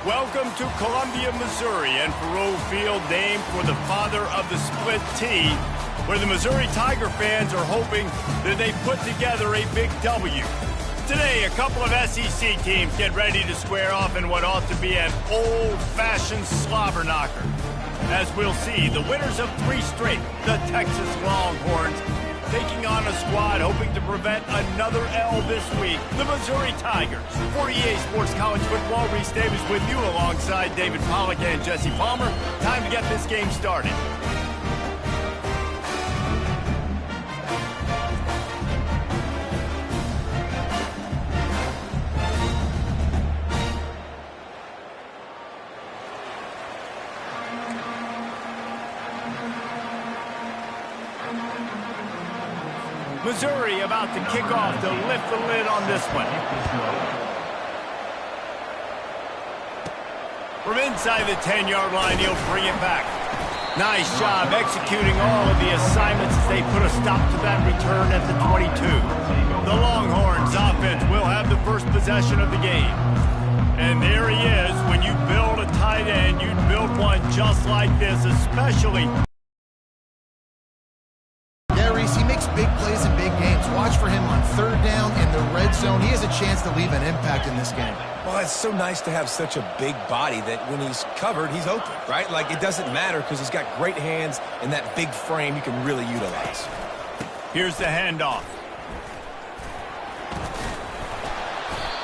Welcome to Columbia, Missouri, and Faroe Field, named for the father of the split T, where the Missouri Tiger fans are hoping that they put together a big W. Today, a couple of SEC teams get ready to square off in what ought to be an old-fashioned slobber knocker. As we'll see, the winners of 3 straight, the Texas Longhorns, taking on a squad hoping to prevent another L this week, the Missouri Tigers. For EA Sports College Football, Reese Davis with you alongside David Pollack and Jesse Palmer. Time to get this game started. Missouri about to kick off to lift the lid on this one. From inside the 10-yard line, he'll bring it back. Nice job executing all of the assignments as they put a stop to that return at the 22. The Longhorns offense will have the first possession of the game. And there he is. When you build a tight end, you build one just like this, especially... He makes big plays in big games. Watch for him on third down in the red zone. He has a chance to leave an impact in this game. Well, it's so nice to have such a big body that when he's covered, he's open, right? Like, it doesn't matter because he's got great hands and that big frame you can really utilize. Here's the handoff.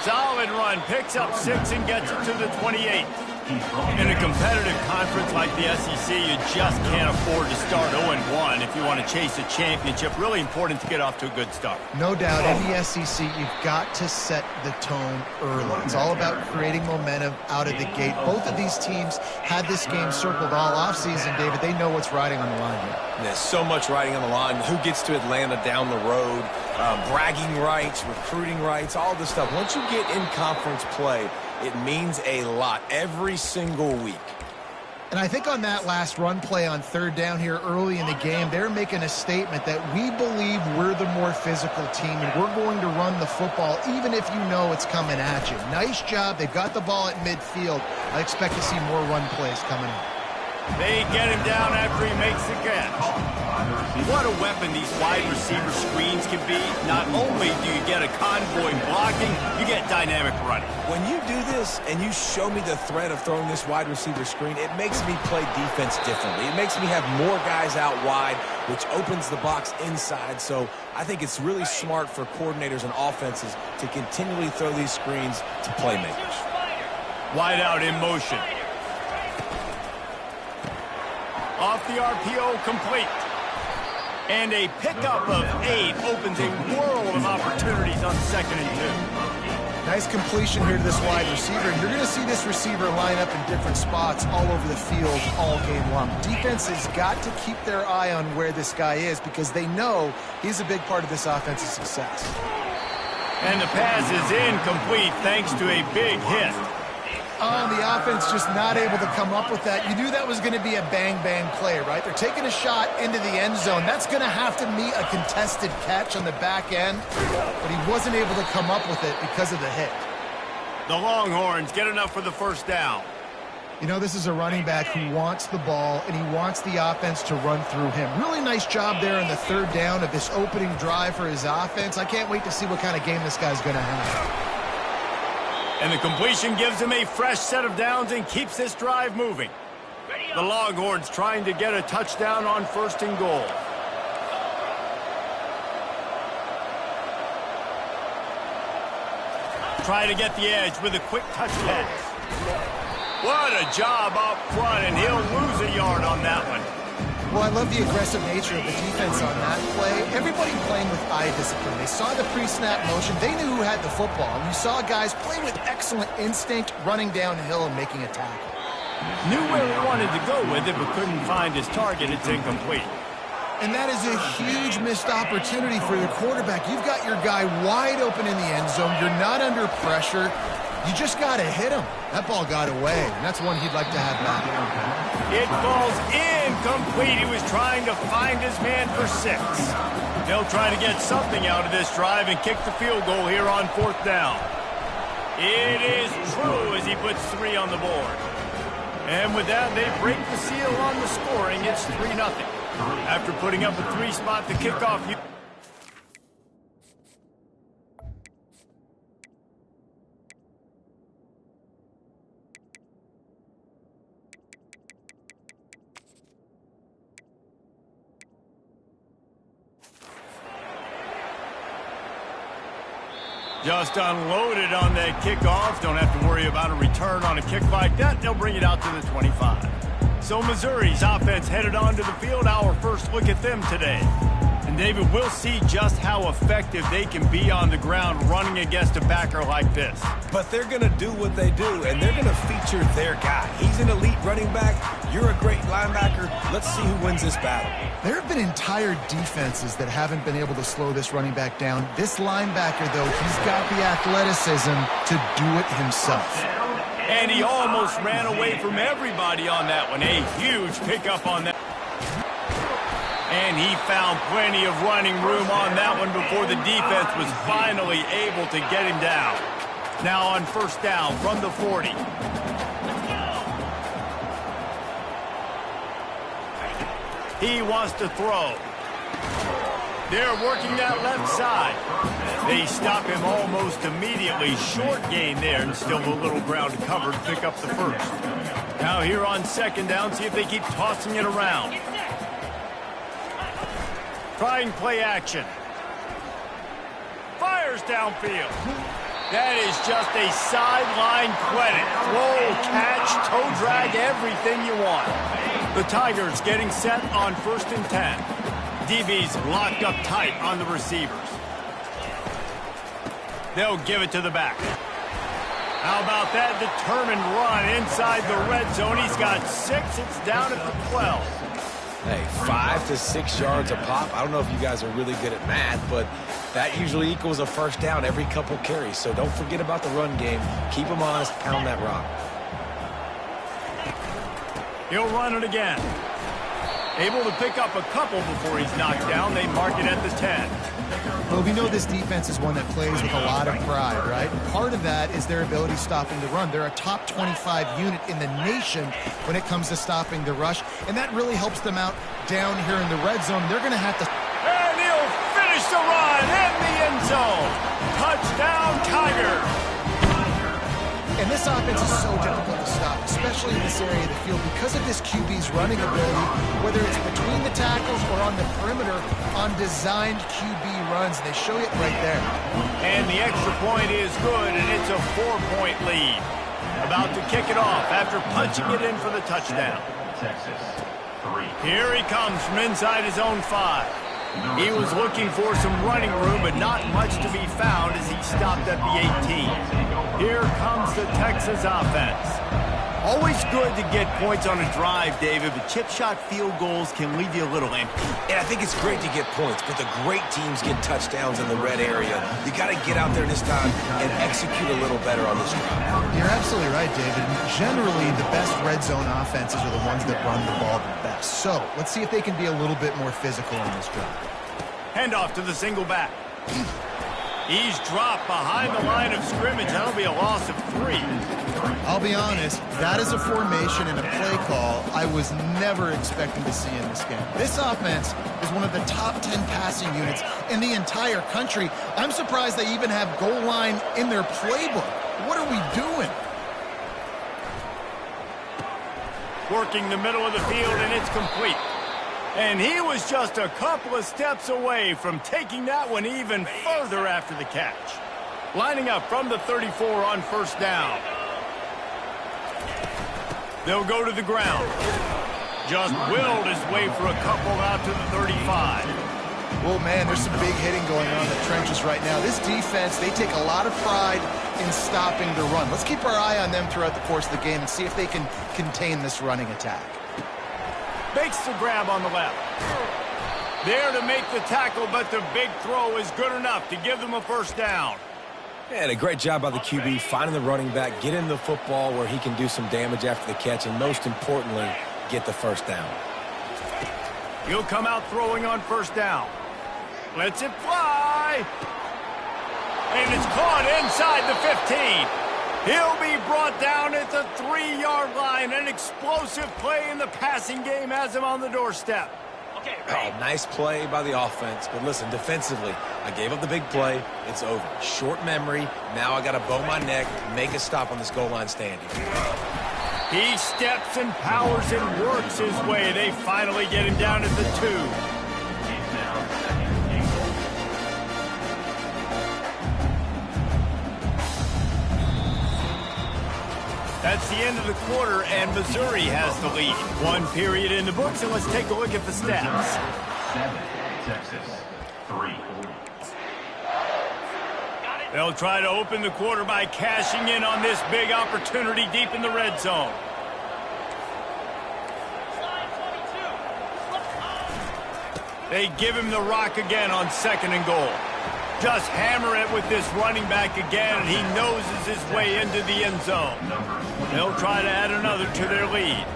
Solid run. Picks up 6 and gets it to the 28. In a competitive conference like the SEC, you just can't afford to start 0-1 if you want to chase a championship. Really important to get off to a good start. No doubt, in the SEC, you've got to set the tone early. It's all about creating momentum out of the gate. Both of these teams had this game circled all offseason, David. They know what's riding on the line here. There's so much riding on the line. Who gets to Atlanta down the road? Bragging rights, recruiting rights, all this stuff. Once you get in conference play, it means a lot every single week. And I think on that last run play on third down here early in the game, they're making a statement that we believe we're the more physical team and we're going to run the football even if you know it's coming at you. Nice job. They've got the ball at midfield. I expect to see more run plays coming up. They get him down after he makes the catch. What a weapon these wide receiver screens can be. Not only do you get a convoy blocking, you get dynamic running. When you do this and you show me the threat of throwing this wide receiver screen, it makes me play defense differently. It makes me have more guys out wide, which opens the box inside. So I think it's really smart for coordinators and offenses to continually throw these screens to playmakers. Wide out in motion. Off the RPO, complete. And a pickup of 8 opens a world of opportunities on 2nd and 2. Nice completion here to this wide receiver. And you're going to see this receiver line up in different spots all over the field all game long. Defense has got to keep their eye on where this guy is because they know he's a big part of this offensive success. And the pass is incomplete thanks to a big hit. Oh, the offense just not able to come up with that. You knew that was going to be a bang-bang play, right? They're taking a shot into the end zone. That's going to have to meet a contested catch on the back end, but he wasn't able to come up with it because of the hit. The Longhorns get enough for the first down. You know, this is a running back who wants the ball, and he wants the offense to run through him. Really nice job there in the third down of this opening drive for his offense. I can't wait to see what kind of game this guy's going to have. And the completion gives him a fresh set of downs and keeps this drive moving. The Longhorns trying to get a touchdown on 1st and goal. Try to get the edge with a quick touch pass. What a job up front, and he'll lose a yard on that one. Well, I love the aggressive nature of the defense on that play. Everybody playing with eye discipline. They saw the pre-snap motion. They knew who had the football. And you saw guys play with excellent instinct, running downhill and making a tackle. Knew where he wanted to go with it, but couldn't find his target. It's incomplete. And that is a huge missed opportunity for your quarterback. You've got your guy wide open in the end zone. You're not under pressure. You just got to hit him. That ball got away, and that's one he'd like to have back. It falls incomplete. He was trying to find his man for 6. They'll try to get something out of this drive and kick the field goal here on 4th down. It is true as he puts 3 on the board. And with that, they break the seal on the scoring. It's 3-0. After putting up a 3 spot to kick off. Just unloaded on that kickoff. Don't have to worry about a return on a kick like that. They'll bring it out to the 25. So Missouri's offense headed onto the field. Our first look at them today. And David, we'll see just how effective they can be on the ground running against a backer like this. But they're going to do what they do, and they're going to feature their guy. He's an elite running back. You're a great linebacker. Let's see who wins this battle. There have been entire defenses that haven't been able to slow this running back down. This linebacker, though, he's got the athleticism to do it himself. And he almost ran away from everybody on that one. A huge pickup on that. And he found plenty of running room on that one before the defense was finally able to get him down. Now on first down from the 40. He wants to throw. They're working that left side. They stop him almost immediately. Short gain there, and still a little ground covered. Pick up the first. Now here on second down, see if they keep tossing it around. Trying play action. Fires downfield. That is just a sideline credit. Throw, catch, toe drag, everything you want. The Tigers getting set on 1st and 10. DB's locked up tight on the receivers. They'll give it to the back. How about that determined run inside the red zone? He's got 6. It's down at the 12. Hey, 5 to 6 yards a pop. I don't know if you guys are really good at math, but that usually equals a first down every couple carries. So don't forget about the run game. Keep them honest. Pound that rock. He'll run it again. Able to pick up a couple before he's knocked down. They mark it at the 10. Well, we know this defense is one that plays with a lot of pride, right? Part of that is their ability stopping the run. They're a top 25 unit in the nation when it comes to stopping the rush, and that really helps them out down here in the red zone. They're going to have to... And he'll finish the run in the end zone. Touchdown, Tigers. And this offense is so difficult to stop, especially in this area of the field, because of this QB's running ability, whether it's between the tackles or on the perimeter on designed QB runs. They show it right there. And the extra point is good, and it's a 4-point lead. About to kick it off after punching it in for the touchdown. Here he comes from inside his own 5. He was looking for some running room, but not much to be found as he stopped at the 18. Here comes the Texas offense. Always good to get points on a drive, David, but chip shot field goals can leave you a little empty. And I think it's great to get points, but the great teams get touchdowns in the red area. You got to get out there this time and execute a little better on this drive. You're absolutely right, David. Generally, the best red zone offenses are the ones that run the ball the best. So let's see if they can be a little bit more physical on this drive. Handoff to the single back. He's dropped behind the line of scrimmage. That'll be a loss of 3. I'll be honest, that is a formation and a play call I was never expecting to see in this game. This offense is one of the top 10 passing units in the entire country. I'm surprised they even have goal line in their playbook. What are we doing? Working the middle of the field, and it's complete. And he was just a couple of steps away from taking that one even further after the catch. Lining up from the 34 on first down. They'll go to the ground. Just willed his way for a couple out to the 35. Well, man, there's some big hitting going on in the trenches right now. This defense, they take a lot of pride in stopping the run. Let's keep our eye on them throughout the course of the game and see if they can contain this running attack. Makes the grab on the left. There to make the tackle, but the big throw is good enough to give them a first down. And a great job by the QB, finding the running back, getting the football where he can do some damage after the catch, and most importantly, get the first down. He'll come out throwing on first down. Lets it fly. And it's caught inside the 15. He'll be brought down at the 3-yard line. An explosive play in the passing game has him on the doorstep. Oh, nice play by the offense. But listen, defensively, I gave up the big play. It's over. Short memory. Now I got to bow my neck, make a stop on this goal line stand here. He steps and powers and works his way. They finally get him down at the 2. That's the end of the quarter, and Missouri has the lead. 1 period in the books, and let's take a look at the stats. 7, Texas, 3. They'll try to open the quarter by cashing in on this big opportunity deep in the red zone. They give him the rock again on 2nd and goal. Just hammer it with this running back again, and he noses his way into the end zone. They'll try to add another to their lead.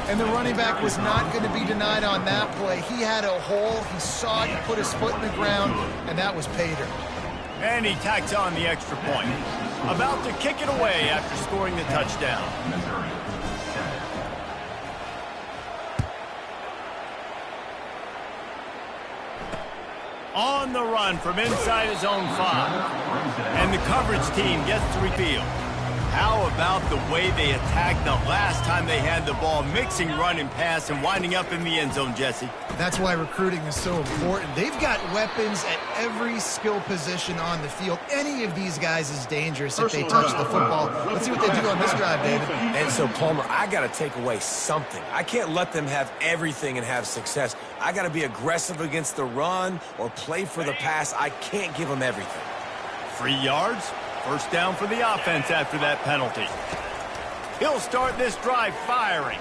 And the running back was not going to be denied on that play. He had a hole, he saw it, he put his foot in the ground, and that was pay dirt. And he tacks on the extra point. About to kick it away after scoring the touchdown. Missouri, 7. On the run from inside his own 5. And the coverage team gets to reveal. How about the way they attacked the last time they had the ball, mixing run and pass and winding up in the end zone, Jesse? That's why recruiting is so important. They've got weapons at every skill position on the field. Any of these guys is dangerous if they touch the football. Let's see what they do on this drive, David. And so, Palmer, I got to take away something. I can't let them have everything and have success. I got to be aggressive against the run or play for the pass. I can't give them everything. 3 yards. First down for the offense after that penalty. He'll start this drive firing.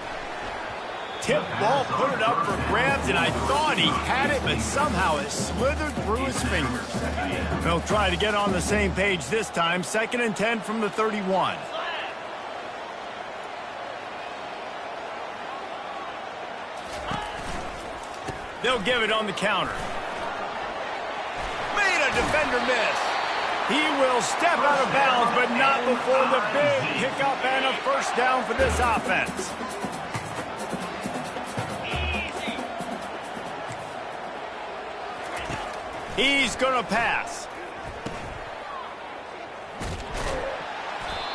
Tip ball, put it up for grabs, and I thought he had it, but somehow it slithered through his fingers. They'll try to get on the same page this time. 2nd and 10 from the 31. They'll give it on the counter. Made a defender miss. He will step out of bounds, but not before the big pickup and a first down for this offense. He's going to pass.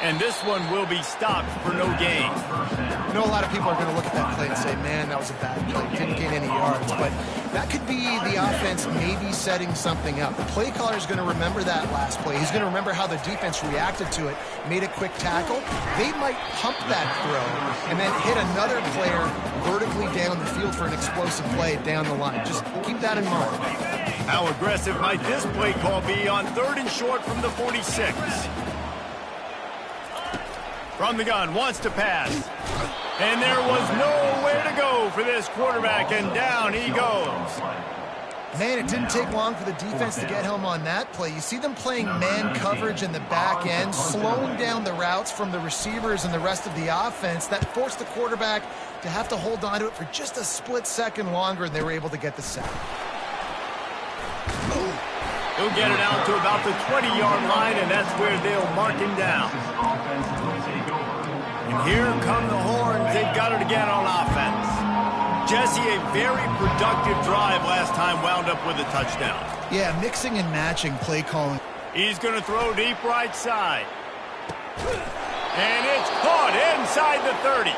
And this one will be stopped for no gain. I know a lot of people are going to look at that play and say, man, that was a bad play. Didn't gain any yards. But that could be the offense maybe setting something up. The play caller is going to remember that last play. He's going to remember how the defense reacted to it, made a quick tackle. They might pump that throw and then hit another player vertically down the field for an explosive play down the line. Just keep that in mind. How aggressive might this play call be on 3rd and short from the 46? From the gun, wants to pass. And there was nowhere to go for this quarterback, and down he goes. Man, it didn't take long for the defense to get home on that play. You see them playing man coverage in the back end, slowing down the routes from the receivers and the rest of the offense. That forced the quarterback to have to hold on to it for just a split second longer, and they were able to get the sack. He'll get it out to about the 20-yard line, and that's where they'll mark him down. And here come the horns. They've got it again on offense. Jesse, a very productive drive last time, wound up with a touchdown. Yeah, mixing and matching play calling. He's going to throw deep right side. And it's caught inside the 30.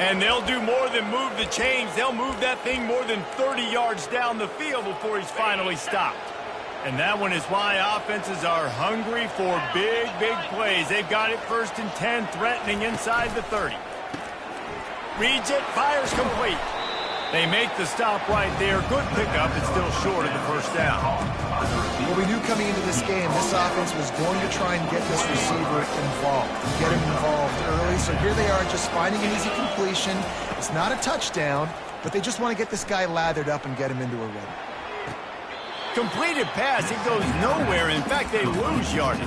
And they'll do more than move the chains. They'll move that thing more than 30 yards down the field before he's finally stopped. And that one is why offenses are hungry for big, big plays. They've got it 1st and 10, threatening inside the 30. Reads it, fires complete. They make the stop right there. Good pickup. It's still short of the first down. Well, we knew coming into this game, this offense was going to try and get this receiver involved, get him involved early. So here they are just finding an easy completion. It's not a touchdown, but they just want to get this guy lathered up and get him into a rhythm. Completed pass, it goes nowhere. In fact, they lose yardage.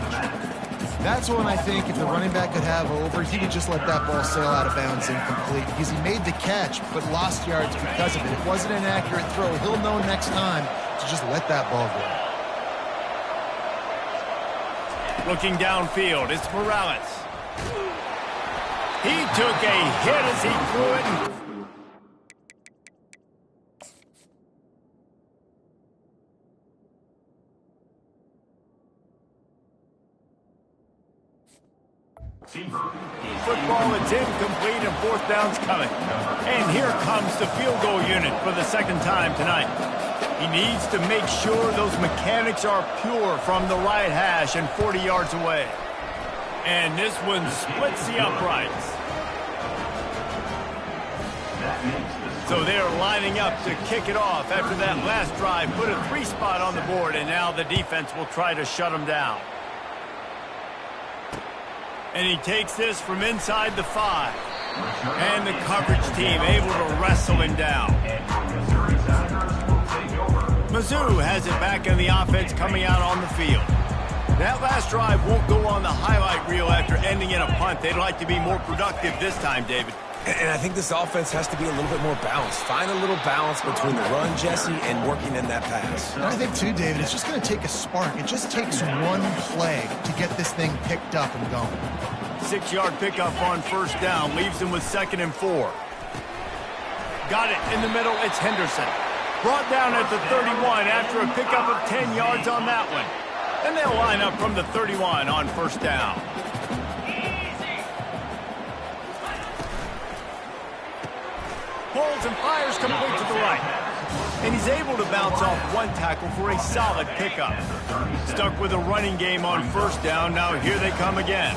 That's when I think if the running back could have over, he would just let that ball sail out of bounds incomplete, because he made the catch but lost yards because of it. It wasn't an accurate throw. He'll know next time to just let that ball go. Looking downfield, it's Morales. He took a hit as he threw it. Football, it's incomplete and fourth down's coming. And here comes the field goal unit for the second time tonight. He needs to make sure those mechanics are pure from the right hash and 40 yards away. And this one splits the uprights. So they're lining up to kick it off after that last drive. Put a 3-spot on the board, and now the defense will try to shut them down. And he takes this from inside the 5. And the coverage team able to wrestle him down. Mizzou has it back in the offense coming out on the field. That last drive won't go on the highlight reel after ending in a punt. They'd like to be more productive this time, David. And I think this offense has to be a little bit more balanced. Find a little balance between the run, Jesse, and working in that pass. And I think, too, David, it's just going to take a spark. It just takes one play to get this thing picked up and going. 6-yard pickup on first down. Leaves them with 2nd and 4. Got it in the middle. It's Henderson. Brought down at the 31 after a pickup of 10 yards on that one. And they'll line up from the 31 on first down. Pulls and fires complete to the right. And he's able to bounce off one tackle for a solid pickup. Stuck with a running game on first down. Now here they come again.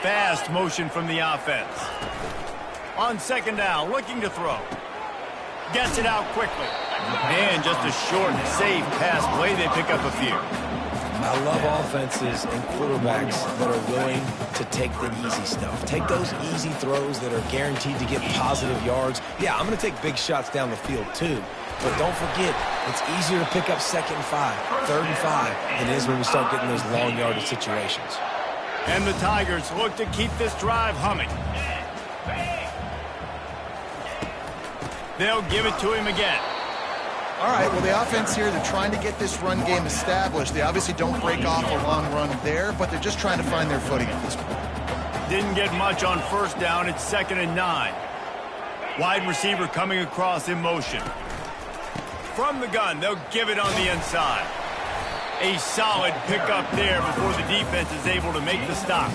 Fast motion from the offense. On 2nd down, looking to throw. Gets it out quickly. And just a short, safe pass play. They pick up a few. I love offenses and quarterbacks that are willing to take the easy stuff. Take those easy throws that are guaranteed to get positive yards. Yeah, I'm going to take big shots down the field too. But don't forget, it's easier to pick up 2nd and 5, 3rd and 5 than it is when we start getting those long yardage situations. And the Tigers look to keep this drive humming. They'll give it to him again. All right, well, the offense here, they're trying to get this run game established. They obviously don't break off a long run there, but they're just trying to find their footing at this point. Didn't get much on first down. It's 2nd and 9. Wide receiver coming across in motion. From the gun, they'll give it on the inside. A solid pickup there before the defense is able to make the stop.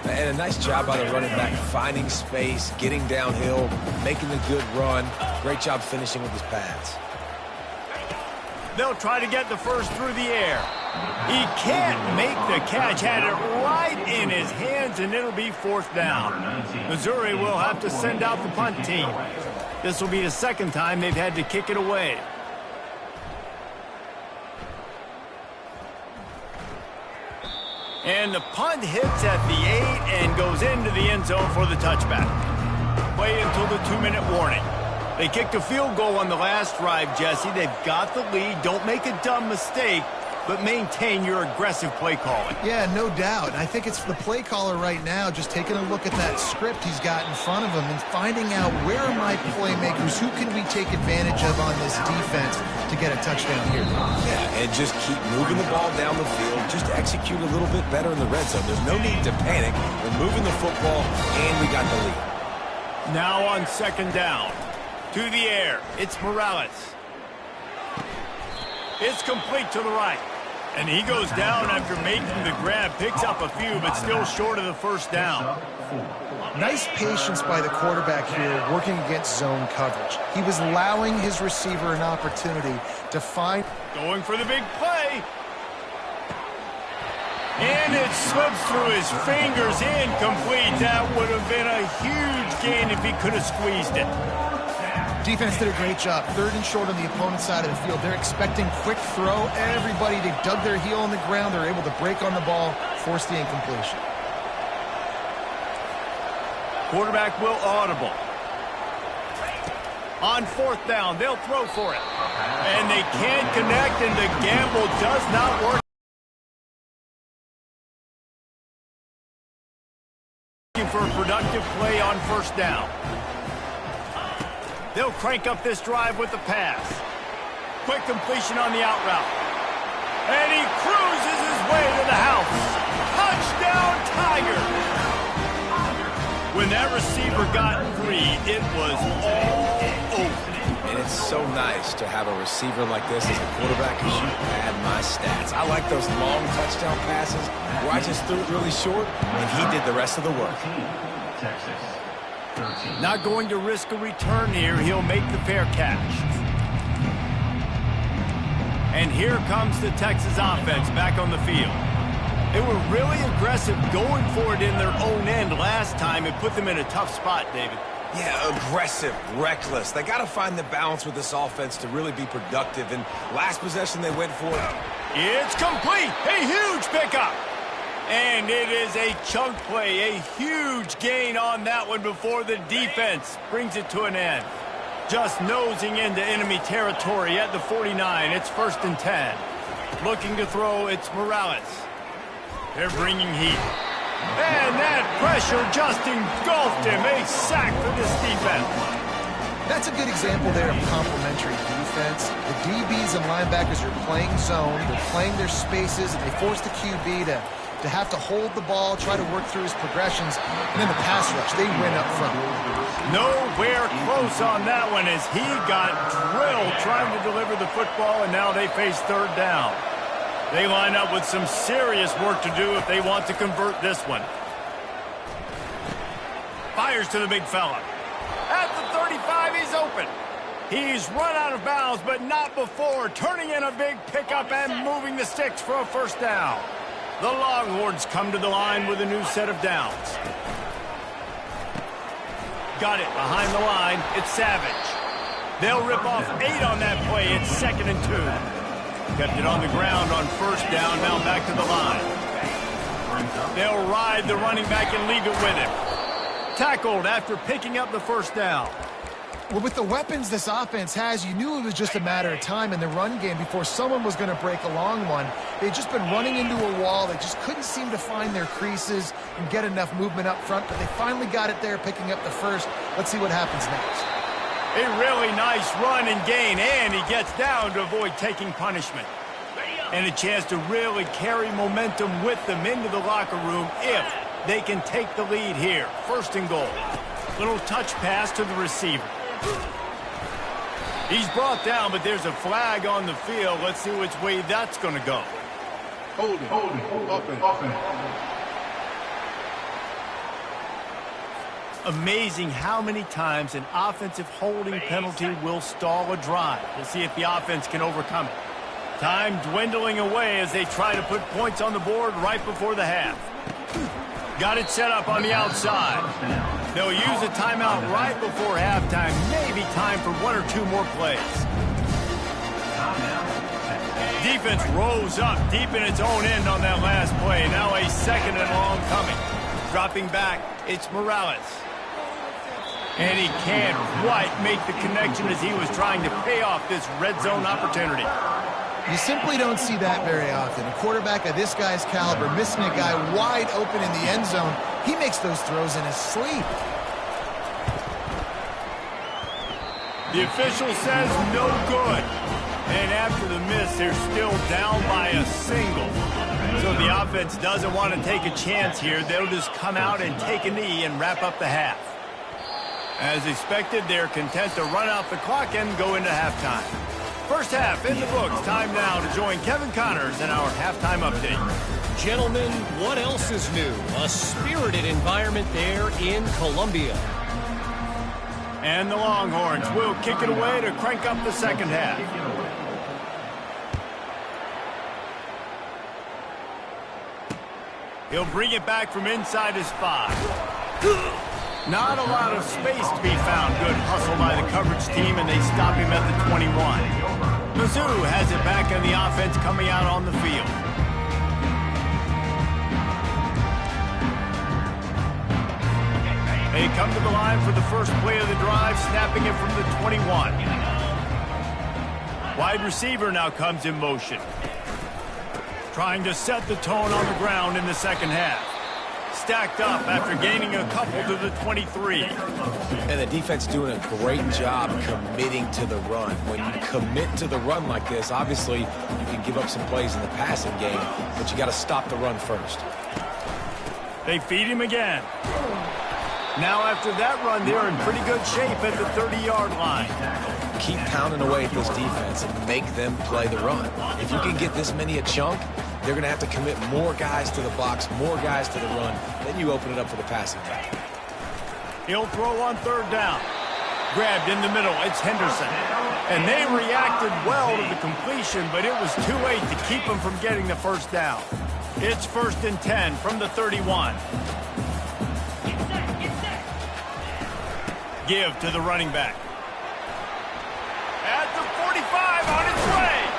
And a nice job by the running back, finding space, getting downhill, making a good run. Great job finishing with his pads. They'll try to get the first through the air. He can't make the catch. Had it right in his hands, and it'll be 4th down. Missouri will have to send out the punt team. This will be the 2nd time they've had to kick it away. And the punt hits at the 8 and goes into the end zone for the touchback. Play until the 2-minute warning. They kicked a field goal on the last drive, Jesse. They've got the lead. Don't make a dumb mistake, but maintain your aggressive play calling. Yeah, no doubt. I think it's the play caller right now just taking a look at that script he's got in front of him and finding out where are my playmakers, who can we take advantage of on this defense to get a touchdown here. Yeah, and just keep moving the ball down the field. Just execute a little bit better in the red zone. There's no need to panic. We're moving the football, and we got the lead. Now on 2nd down. To the air, it's Morales. It's complete to the right. And he goes down after making the grab, picks up a few, but still short of the first down. Nice patience by the quarterback here working against zone coverage. He was allowing his receiver an opportunity to find... Going for the big play. And it slips through his fingers, incomplete. That would have been a huge gain if he could have squeezed it. Defense did a great job. 3rd and short on the opponent's side of the field. They're expecting quick throw. Everybody, they dug their heel on the ground. They're able to break on the ball, force the incompletion. Quarterback will audible. On 4th down, they'll throw for it. And they can't connect, and the gamble does not work. Looking for a productive play on first down. They'll crank up this drive with the pass. Quick completion on the out route. And he cruises his way to the house. Touchdown, Tiger! When that receiver got free, it was all over. And it's so nice to have a receiver like this as a quarterback because you pad my stats. I like those long touchdown passes where I just threw it really short, and he did the rest of the work. Texas, 13. Not going to risk a return here. He'll make the fair catch. And here comes the Texas offense back on the field. They were really aggressive going for it in their own end last time and put them in a tough spot, David. Yeah, aggressive, reckless. They got to find the balance with this offense to really be productive. And last possession they went for it. It's complete. A huge pickup. And it is a chunk play. A huge gain on that one before the defense brings it to an end. Just nosing into enemy territory at the 49. It's 1st and 10. Looking to throw, it's Morales. They're bringing heat. And that pressure just engulfed him. A sack for this defense. That's a good example there of complementary defense. The DBs and linebackers are playing zone. They're playing their spaces, and they force the QB to have to hold the ball, try to work through his progressions, and then the pass rush, they win up front. Nowhere close on that one as he got drilled trying to deliver the football, and now they face 3rd down. They line up with some serious work to do if they want to convert this one. Fires to the big fella. At the 35, he's open. He's run out of bounds, but not before turning in a big pickup and moving the sticks for a 1st down. The Longhorns come to the line with a new set of downs. Got it behind the line. It's Savage. They'll rip off 8 on that play. It's 2nd and 2. Kept it on the ground on 1st down. Now back to the line. They'll ride the running back and leave it with him. Tackled after picking up the 1st down. Well, with the weapons this offense has, you knew it was just a matter of time in the run game before someone was going to break a long one. They'd just been running into a wall. They just couldn't seem to find their creases and get enough movement up front, but they finally got it there, picking up the 1st. Let's see what happens next. A really nice run and gain, and he gets down to avoid taking punishment. And a chance to really carry momentum with them into the locker room if they can take the lead here. 1st and goal. Little touch pass to the receiver. He's brought down, but there's a flag on the field. Let's see which way that's going to go. Hold it, up and. Amazing how many times an offensive holding penalty will stall a drive. We'll see if the offense can overcome it. Time dwindling away as they try to put points on the board right before the half. Got it set up on the outside. They'll use a timeout right before halftime. Maybe time for 1 or 2 more plays. Defense rose up deep in its own end on that last play. Now a 2nd and long coming. Dropping back, it's Morales. And he can't quite make the connection as he was trying to pay off this red zone opportunity. You simply don't see that very often. A quarterback of this guy's caliber missing a guy wide open in the end zone. He makes those throws in his sleep. The official says no good. And after the miss, they're still down by a single. So the offense doesn't want to take a chance here. They'll just come out and take a knee and wrap up the half. As expected, they're content to run out the clock and go into halftime. 1st half in the books. Time now to join Kevin Connors in our halftime update. Gentlemen, what else is new? A spirited environment there in Columbia. And the Longhorns will kick it away to crank up the 2nd half. He'll bring it back from inside his 5. Not a lot of space to be found. Good hustle by the coverage team, and they stop him at the 21. Mizzou has it back on the offense coming out on the field. They come to the line for the first play of the drive, snapping it from the 21. Wide receiver now comes in motion. Trying to set the tone on the ground in the 2nd half. stacked up after gaining a couple to the 23. And the defense doing a great job committing to the run. When you commit to the run like this, obviously you can give up some plays in the passing game, but you got to stop the run first. They feed him again. Now after that run, they're in pretty good shape at the 30-yard line. Keep pounding away at this defense and make them play the run. If you can get this many a chunk, they're going to have to commit more guys to the box, more guys to the run. Then you open it up for the passing game. He'll throw on third down. Grabbed in the middle, it's Henderson. And they reacted well to the completion, but it was too late to keep them from getting the first down. It's 1st and 10 from the 31. Give to the running back. At the 45, on its way.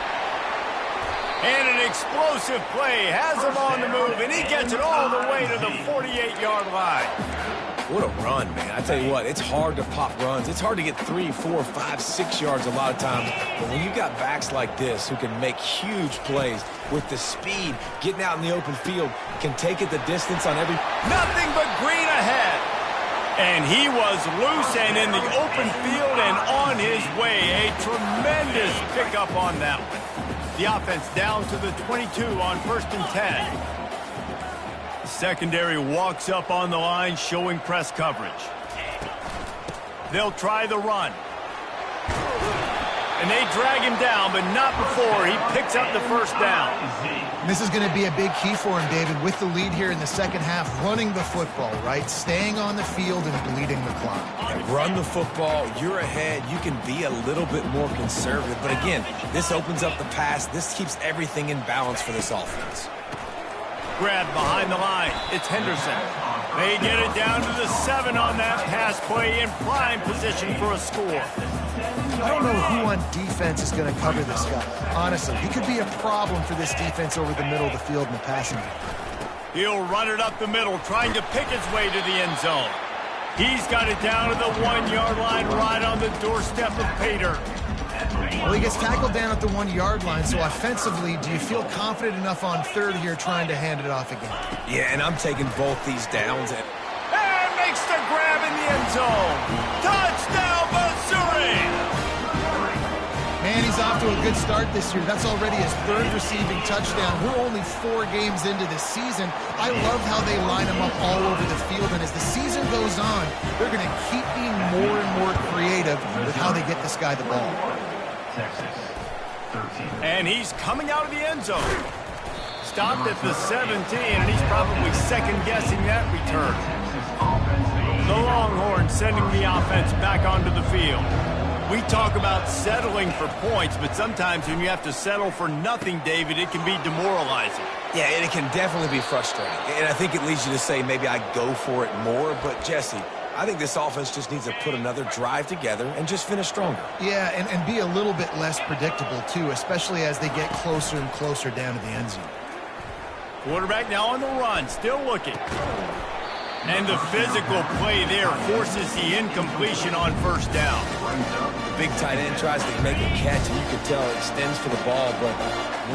And an explosive play has him on the move, and he gets it all the way to the 48-yard line. What a run, man. I tell you what, it's hard to pop runs. It's hard to get 3, 4, 5, 6 yards a lot of times. But when you got backs like this who can make huge plays with the speed, getting out in the open field, can take it the distance on every... Nothing but green ahead. And he was loose and in the open field and on his way. A tremendous pickup on that one. The offense down to the 22 on 1st and 10. The secondary walks up on the line, showing press coverage. They'll try the run. And they drag him down, but not before he picks up the first down. This is going to be a big key for him, David, with the lead here in the second half, running the football, right? Staying on the field and bleeding the clock. Yeah, run the football, you're ahead, you can be a little bit more conservative. But again, this opens up the pass. This keeps everything in balance for this offense. Grabbed behind the line. It's Henderson. They get it down to the 7 on that pass play in prime position for a score. I don't know who on defense is going to cover this guy. Honestly, he could be a problem for this defense over the middle of the field in the passing game. He'll run it up the middle, trying to pick his way to the end zone. He's got it down to the 1-yard line, right on the doorstep of Pater. Well, he gets tackled down at the 1-yard line, so offensively, do you feel confident enough on third here trying to hand it off again? Yeah, and I'm taking both these downs. And makes the grab in the end zone. Touchdown, Missouri! Man, he's off to a good start this year. That's already his 3rd receiving touchdown. We're only 4 games into this season. I love how they line him up all over the field, and as the season goes on, they're going to keep being more and more creative with how they get this guy the ball. Texas, 13. And he's coming out of the end zone. Stopped at the 17, and he's probably second-guessing that return. The Longhorns sending the offense back onto the field. We talk about settling for points, but sometimes when you have to settle for nothing, David, it can be demoralizing. Yeah, and it can definitely be frustrating. And I think it leads you to say maybe I go for it more. But, Jesse, I think this offense just needs to put another drive together and just finish stronger. Yeah, and be a little bit less predictable, too, especially as they get closer and closer down to the end zone. Quarterback now on the run, still looking. And the physical play there forces the incompletion on first down. The big tight end tries to make a catch, and you can tell it extends for the ball, but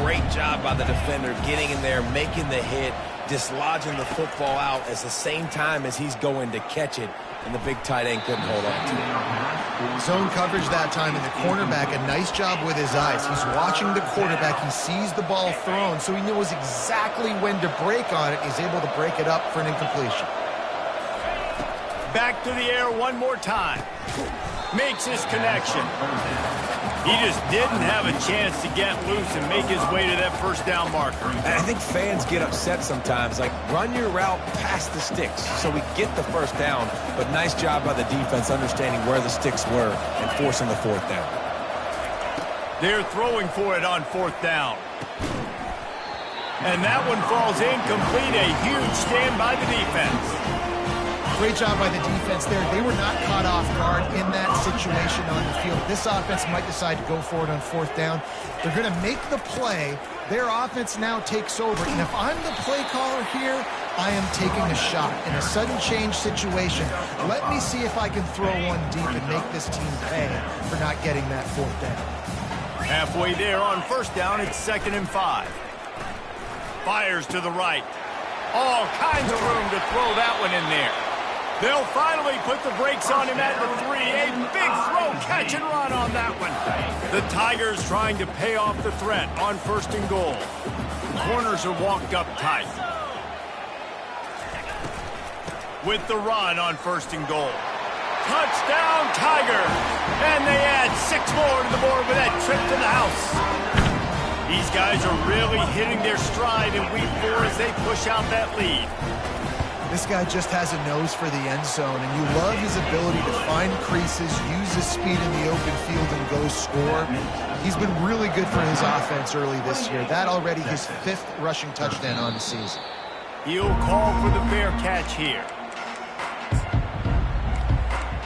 great job by the defender getting in there, making the hit, dislodging the football out at the same time as he's going to catch it, and the big tight end couldn't hold on to it. Zone coverage that time, and the cornerback, a nice job with his eyes. He's watching the quarterback. He sees the ball thrown, so he knows exactly when to break on it. He's able to break it up for an incompletion. Back to the air one more time. Makes his connection. He just didn't have a chance to get loose and make his way to that first down marker. And I think fans get upset sometimes, like run your route past the sticks so we get the first down, but nice job by the defense understanding where the sticks were and forcing the 4th down. They're throwing for it on 4th down. And that one falls incomplete. A huge stand by the defense. Great job by the defense there. They were not caught off guard in that situation on the field. This offense might decide to go for it on 4th down. They're going to make the play. Their offense now takes over. And if I'm the play caller here, I am taking a shot in a sudden change situation. Let me see if I can throw one deep and make this team pay for not getting that 4th down. Halfway there on first down, it's 2nd and 5. Fires to the right. All kinds of room to throw that one in there. They'll finally put the brakes on him at the 3. A big throw, catch and run on that one. The Tigers trying to pay off the threat on 1st and goal. The corners are walked up tight. With the run on 1st and goal. Touchdown, Tigers! And they add 6 more to the board with that trip to the house. These guys are really hitting their stride in week 4 as they push out that lead. This guy just has a nose for the end zone, and you love his ability to find creases, use his speed in the open field, and go score. He's been really good for his offense early this year. That already his 5th rushing touchdown on the season. He'll call for the fair catch here.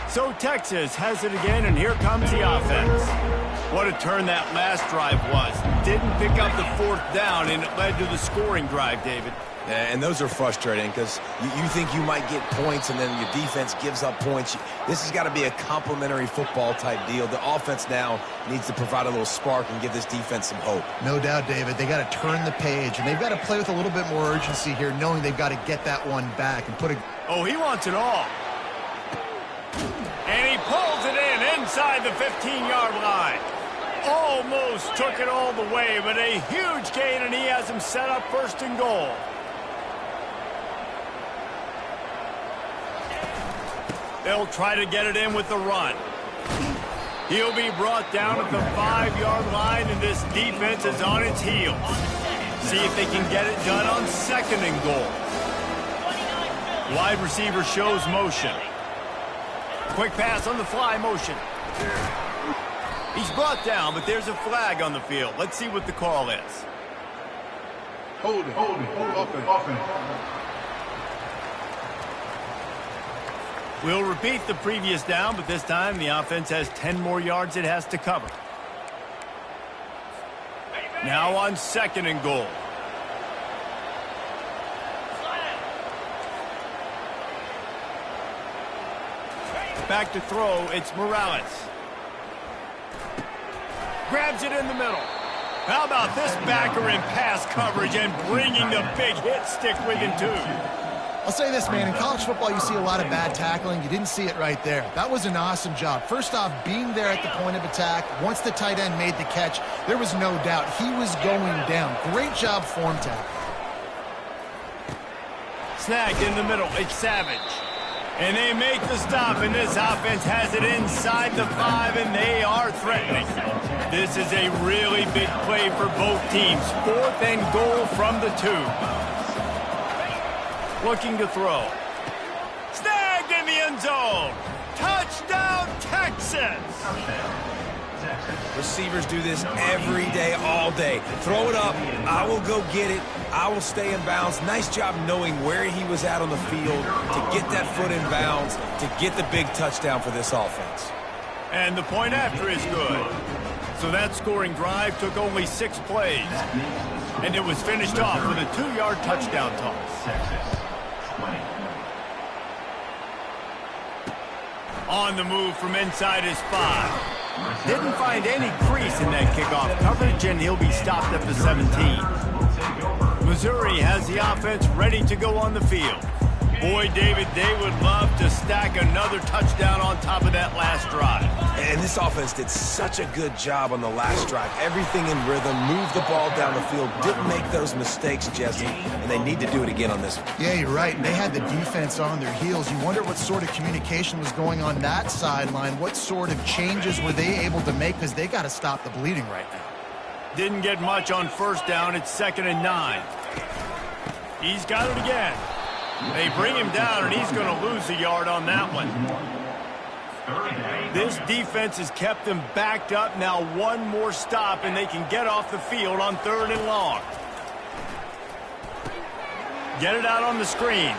So Texas has it again, and here comes the offense. What a turn that last drive was. Didn't pick up the 4th down, and it led to the scoring drive, David. And those are frustrating because you think you might get points and then your defense gives up points. This has got to be a complementary football type deal. The offense now needs to provide a little spark and give this defense some hope. No doubt, David. They got to turn the page, and they've got to play with a little bit more urgency here, knowing they've got to get that one back and put a... Oh, he wants it all. And he pulls it in inside the 15-yard line. Almost took it all the way, but a huge gain, and he has him set up 1st and goal. They'll try to get it in with the run. He'll be brought down at the 5-yard line, and this defense is on its heels. See if they can get it done on 2nd and goal. Wide receiver shows motion. Quick pass on the fly motion. He's brought down, but there's a flag on the field. Let's see what the call is. Holding, offense. We'll repeat the previous down, but this time the offense has 10 more yards it has to cover. Now on 2nd and goal. Back to throw, it's Morales. Grabs it in the middle. How about this backer in pass coverage and bringing the big hit stick with him too? I'll say this, man. In college football, you see a lot of bad tackling. You didn't see it right there. That was an awesome job. First off, being there at the point of attack. Once the tight end made the catch, there was no doubt he was going down. Great job form tackle. Snagged in the middle. It's Savage. And they make the stop, and this offense has it inside the 5, and they are threatening. This is a really big play for both teams. 4th and goal from the 2. Looking to throw. Snagged in the end zone. Touchdown, Texas. Receivers do this every day, all day. Throw it up. I will go get it. I will stay in bounds. Nice job knowing where he was at on the field to get that foot in bounds, to get the big touchdown for this offense. And the point after is good. So that scoring drive took only 6 plays. And it was finished off with a 2-yard touchdown toss. On the move from inside his 5. Didn't find any crease in that kickoff coverage, and he'll be stopped at the 17. Missouri has the offense ready to go on the field. Boy, David, they would love to stack another touchdown on top of that last drive. And this offense did such a good job on the last drive. Everything in rhythm, moved the ball down the field, didn't make those mistakes, Jesse, and they need to do it again on this one. Yeah, you're right. And they had the defense on their heels. You wonder what sort of communication was going on that sideline. What sort of changes were they able to make, because they got to stop the bleeding right now. Didn't get much on 1st down. It's 2nd and 9. He's got it again. They bring him down, and he's going to lose a yard on that one. This defense has kept them backed up. Now one more stop, and they can get off the field on 3rd and long. Get it out on the screen.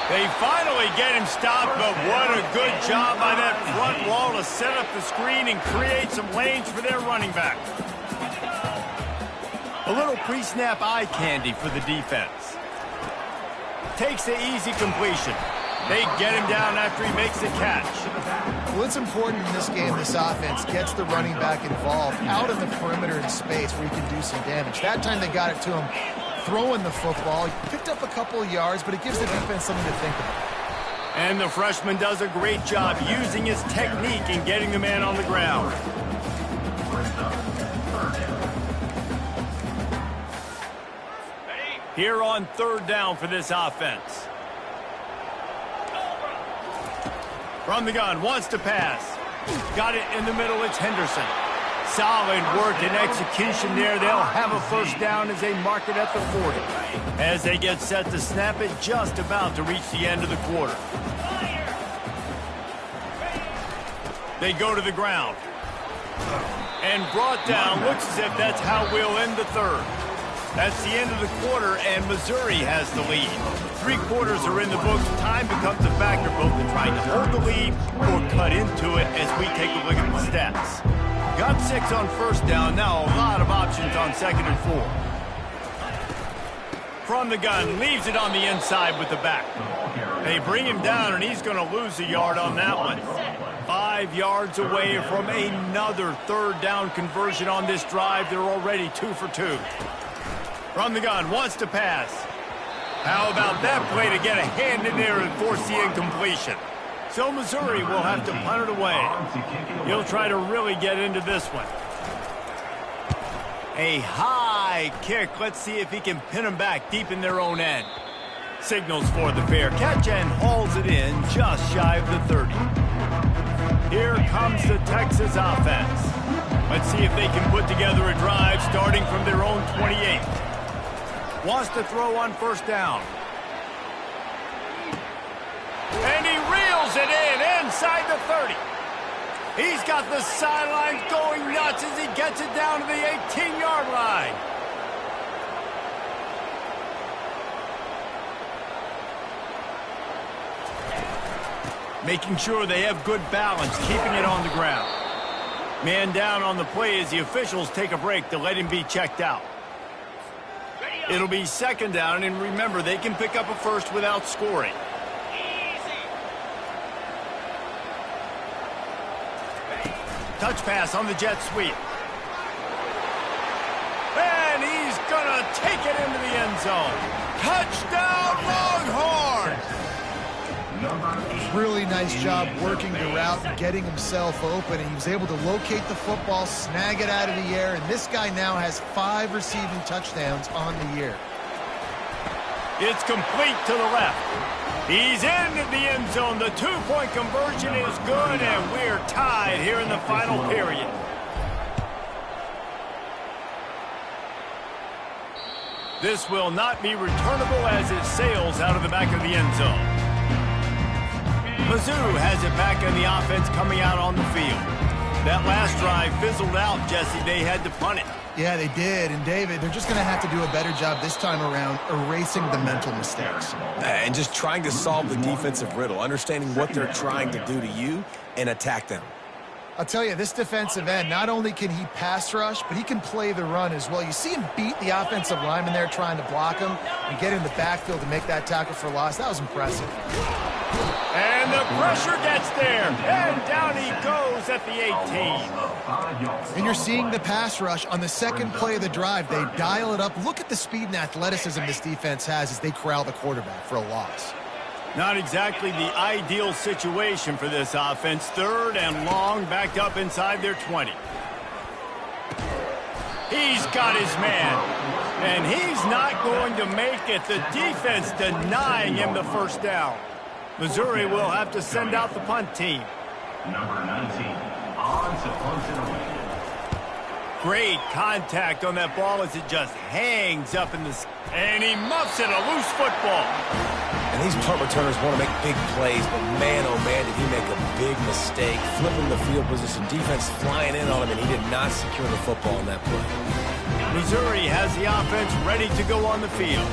They finally get him stopped, but what a good job by that front wall to set up the screen and create some lanes for their running back. A little pre-snap eye candy for the defense. Takes the easy completion. They get him down after he makes the catch. Well, it's important in this game, this offense gets the running back involved out in the perimeter in space where he can do some damage. That time they got it to him throwing the football. He picked up a couple of yards, but it gives the defense something to think about. And the freshman does a great job using his technique and getting the man on the ground. Here on third down for this offense. From the gun, wants to pass. Got it in the middle, it's Henderson. Solid work and execution there. They'll have a first down as they mark it at the 40. As they get set to snap it, just about to reach the end of the quarter. They go to the ground. And brought down. Looks as if that's how we'll end the third. That's the end of the quarter, and Missouri has the lead. 3 quarters are in the books. Time becomes a factor both in trying to hold the lead or cut into it as we take a look at the stats. Got 6 on first down. Now a lot of options on second and 4. From the gun, leaves it on the inside with the back. They bring him down, and he's going to lose a yard on that one. 5 yards away from another third down conversion on this drive. They're already 2 for 2. From the gun, wants to pass. How about that play to get a hand in there and force the incompletion? So Missouri will have to punt it away. He'll try to really get into this one. A high kick. Let's see if he can pin them back deep in their own end. Signals for the fair catch and hauls it in just shy of the 30. Here comes the Texas offense. Let's see if they can put together a drive starting from their own 28. Wants to throw on first down. And he reels it in inside the 30. He's got the sidelines going nuts as he gets it down to the 18-yard line. Making sure they have good balance, keeping it on the ground. Man down on the play as the officials take a break to let him be checked out. It'll be second down, and remember, they can pick up a first without scoring. Touch pass on the jet sweep. And he's going to take it into the end zone. Touchdown, Longhorns! Really nice job working the route and getting himself open, and he was able to locate the football, snag it out of the air, and this guy now has 5 receiving touchdowns on the year. It's complete to the left. He's into the end zone. The 2-point conversion is good, and we're tied here in the final period. This will not be returnable as it sails out of the back of the end zone. Mizzou has it back in the offense coming out on the field. That last drive fizzled out, Jesse. They had to punt it. Yeah, they did. And, David, they're just going to have to do a better job this time around erasing the mental mistakes. And just trying to solve the defensive riddle, understanding what they're trying to do to you and attack them. I'll tell you, this defensive end, not only can he pass rush, but he can play the run as well. You see him beat the offensive lineman there trying to block him and get in the backfield to make that tackle for loss. That was impressive. And the pressure gets there. And down he goes at the 18. And you're seeing the pass rush on the second play of the drive. They dial it up. Look at the speed and athleticism this defense has as they corral the quarterback for a loss. Not exactly the ideal situation for this offense. Third and long, backed up inside their 20. He's got his man. And he's not going to make it. The defense denying him the first down. Missouri will have to send out the punt team. Number 19, on to punt it away. Great contact on that ball as it just hangs up in the... And he muffs it, a loose football. And these punt returners want to make big plays, but man, oh man, did he make a big mistake. Flipping the field position, defense flying in on him, and he did not secure the football in that play. Missouri has the offense ready to go on the field.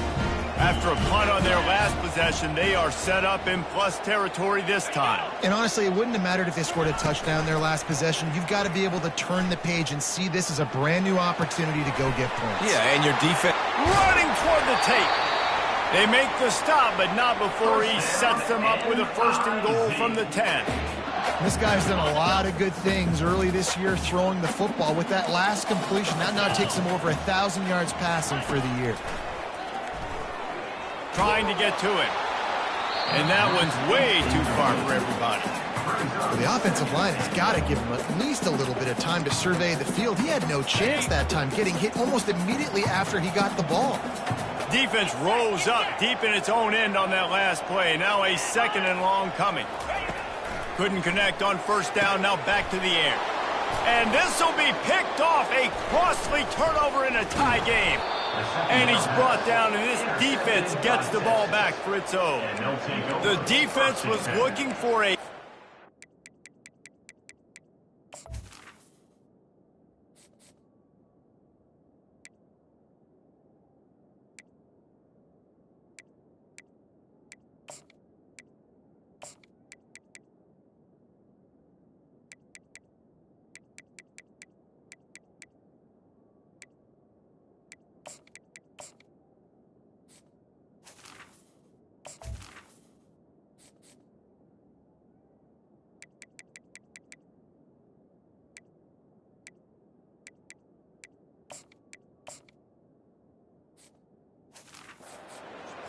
After a punt on their last possession, they are set up in plus territory this time. And honestly, it wouldn't have mattered if they scored a touchdown their last possession. You've got to be able to turn the page and see this as a brand new opportunity to go get points. Yeah, and your defense... Running toward the tape. They make the stop, but not before he sets them up with a first and goal from the 10. This guy's done a lot of good things early this year throwing the football. With that last completion, that now takes him over 1,000 yards passing for the year. trying to get to him. And that one's way too far for everybody. Well, the offensive line has got to give him at least a little bit of time to survey the field. He had no chance that time, getting hit almost immediately after he got the ball. Defense rose up deep in its own end on that last play. Now a 2nd and long coming. Couldn't connect on first down, now back to the air. And this will be picked off, a costly turnover in a tie game. And he's brought down, and this defense gets the ball back for its own. The defense was looking for a...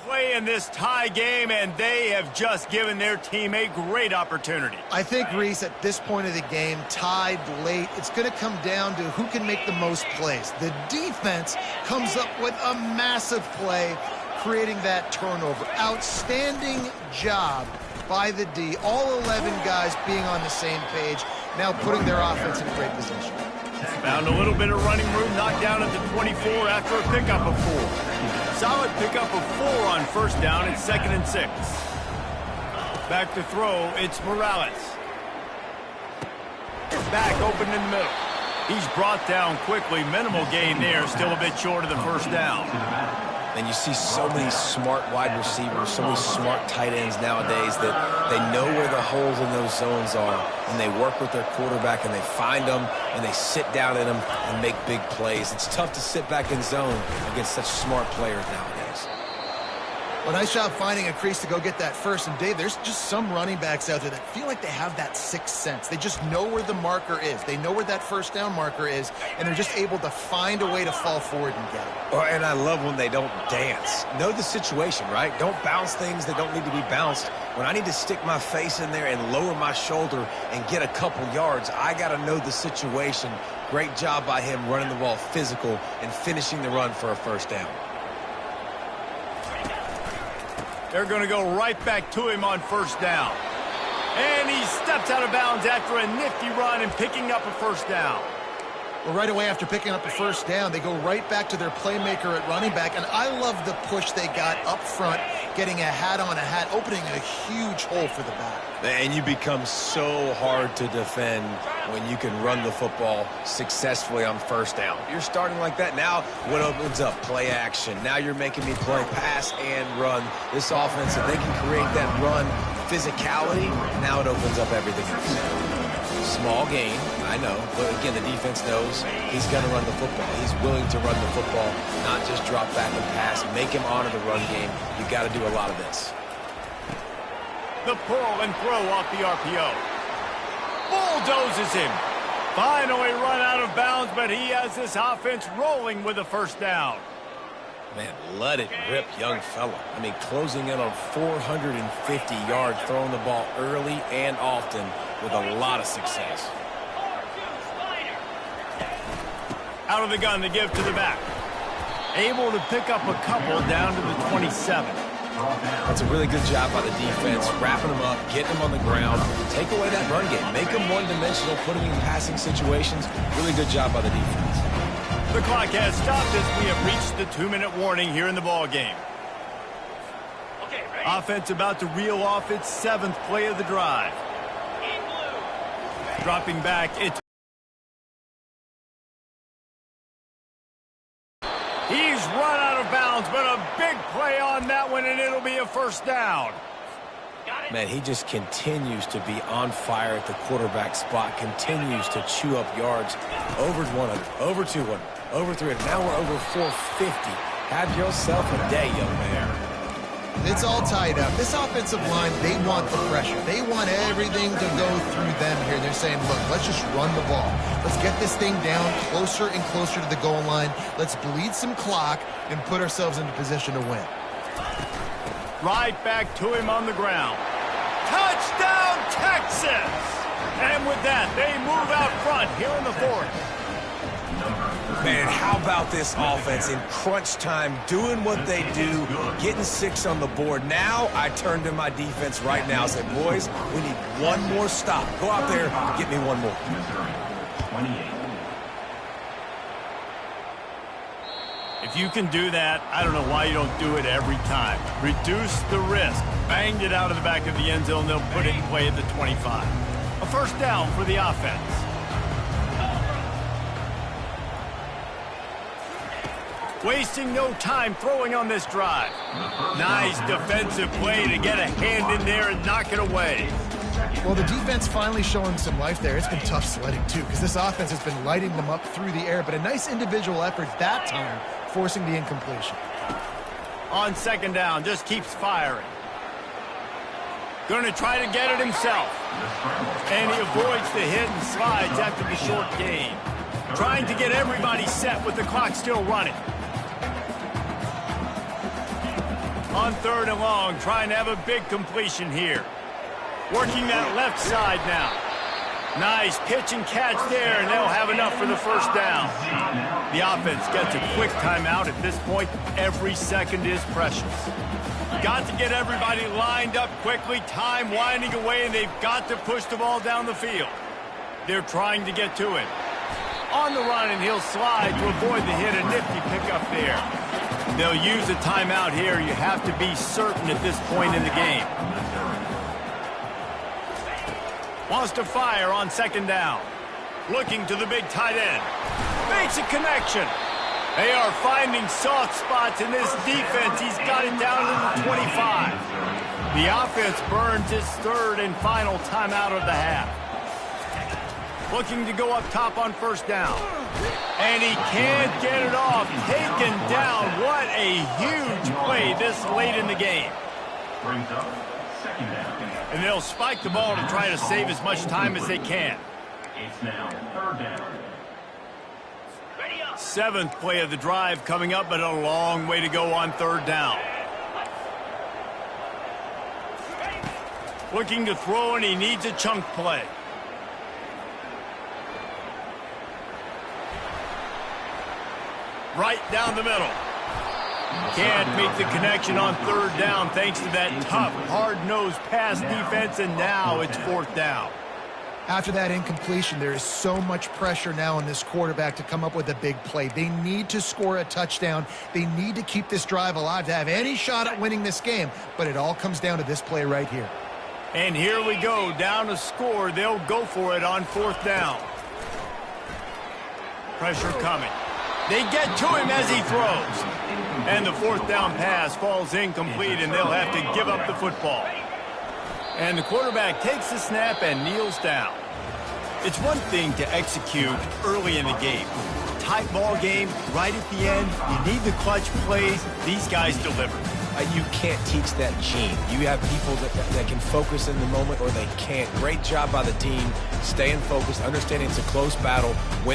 play in this tie game, and they have just given their team a great opportunity. I think, Reese, at this point of the game, tied late, it's going to come down to who can make the most plays. The defense comes up with a massive play, creating that turnover. Outstanding job by the D. All 11 guys being on the same page, now putting their offense in great position. Found a little bit of running room, knocked down at the 24 after a pickup of 4. Solid pickup of 4 on first down and 2nd and 6. Back to throw, it's Morales. Back open in the middle. He's brought down quickly. Minimal gain there, still a bit short of the first down. And you see so many smart wide receivers, so many smart tight ends nowadays that they know where the holes in those zones are, and they work with their quarterback, and they find them, and they sit down in them and make big plays. It's tough to sit back in zone against such smart players nowadays. Well, nice job finding a crease to go get that first. And, Dave, there's just some running backs out there that feel like they have that sixth sense. They just know where the marker is. They know where that first down marker is, and they're just able to find a way to fall forward and get it. And I love when they don't dance. Know the situation, right? Don't bounce things that don't need to be bounced. When I need to stick my face in there and lower my shoulder and get a couple yards, I got to know the situation. Great job by him running the ball physical and finishing the run for a first down. They're going to go right back to him on first down. And he steps out of bounds after a nifty run and picking up a first down. Well, right away after picking up a first down, they go right back to their playmaker at running back. And I love the push they got up front, getting a hat on a hat, opening a huge hole for the back. And you become so hard to defend when you can run the football successfully on first down. You're starting like that. Now what opens up? Play action. Now you're making me play pass and run. This offense, if they can create that run physicality, now it opens up everything else. Small gain, I know, but again, the defense knows he's going to run the football. He's willing to run the football, not just drop back and pass, make him honor the run game. You got to do a lot of this. The pull and throw off the RPO. Bulldozes him. Finally run out of bounds, but he has this offense rolling with a first down. Man, let it rip, young fella. I mean, closing in on 450 yards, throwing the ball early and often with a lot of success. Out of the gun to give to the back. Able to pick up a couple down to the 27. That's a really good job by the defense, wrapping them up, getting them on the ground, take away that run game, make them one-dimensional, put them in passing situations. Really good job by the defense. The clock has stopped as we have reached the 2-minute warning here in the ball game. Offense about to reel off its 7th play of the drive. Dropping back, it's he's run out of bounds, but a big play on that one, and it'll be a first down. Man, he just continues to be on fire at the quarterback spot, continues to chew up yards. Over 100, over 200, over 300. Now we're over 450. Have yourself a day, young man. It's all tied up. This offensive line, they want the pressure. They want everything to go through them here. They're saying, look, let's just run the ball. Let's get this thing down closer and closer to the goal line. Let's bleed some clock and put ourselves into position to win. Right back to him on the ground. Touchdown, Texas! And with that, they move out front here in the fourth. Man, how about this offense in crunch time, doing what they do, getting 6 on the board. Now I turn to my defense right now and say, boys, we need one more stop. Go out there and get me one more. Missouri, 28. If you can do that, I don't know why you don't do it every time. Reduce the risk. Banged it out of the back of the end zone. They'll put it in play at the 25. A first down for the offense. Wasting no time throwing on this drive. Nice defensive play to get a hand in there and knock it away. Well, the defense finally showing some life there. It's been tough sledding, too, because this offense has been lighting them up through the air, but a nice individual effort that time, forcing the incompletion. On second down, just keeps firing. Going to try to get it himself. And he avoids the hit and slides after the short gain. Trying to get everybody set with the clock still running. On third and long, trying to have a big completion here. Working that left side now. Nice pitch and catch there, and they'll have enough for the first down. The offense gets a quick timeout. At this point, every second is precious. Got to get everybody lined up quickly, time winding away, and they've got to push the ball down the field. They're trying to get to it. On the run, and he'll slide to avoid the hit. A nifty pickup there. They'll use a timeout here. You have to be certain at this point in the game. Wants to fire on second down. Looking to the big tight end. Makes a connection. They are finding soft spots in this defense. He's got it down to the 25. The offense burns its third and final timeout of the half. Looking to go up top on first down. And he can't get it off. Taken down. What a huge play this late in the game. Brings up second down. And they'll spike the ball to try to save as much time as they can. It's now third down. Seventh play of the drive coming up, but a long way to go on third down. Looking to throw, and he needs a chunk play. Right down the middle. Can't make the connection on third down thanks to that tough, hard-nosed pass defense, and now it's fourth down. After that incompletion, there is so much pressure now on this quarterback to come up with a big play. They need to score a touchdown. They need to keep this drive alive to have any shot at winning this game, but it all comes down to this play right here. And here we go, down to score. They'll go for it on fourth down. Pressure coming. They get to him as he throws. And the fourth down pass falls incomplete, and they'll have to give up the football. And the quarterback takes the snap and kneels down. It's one thing to execute early in the game. Tight ball game, right at the end, you need the clutch plays. These guys deliver. You can't teach that gene. You have people that can focus in the moment, or they can't. Great job by the team, staying focused, understanding it's a close battle. Win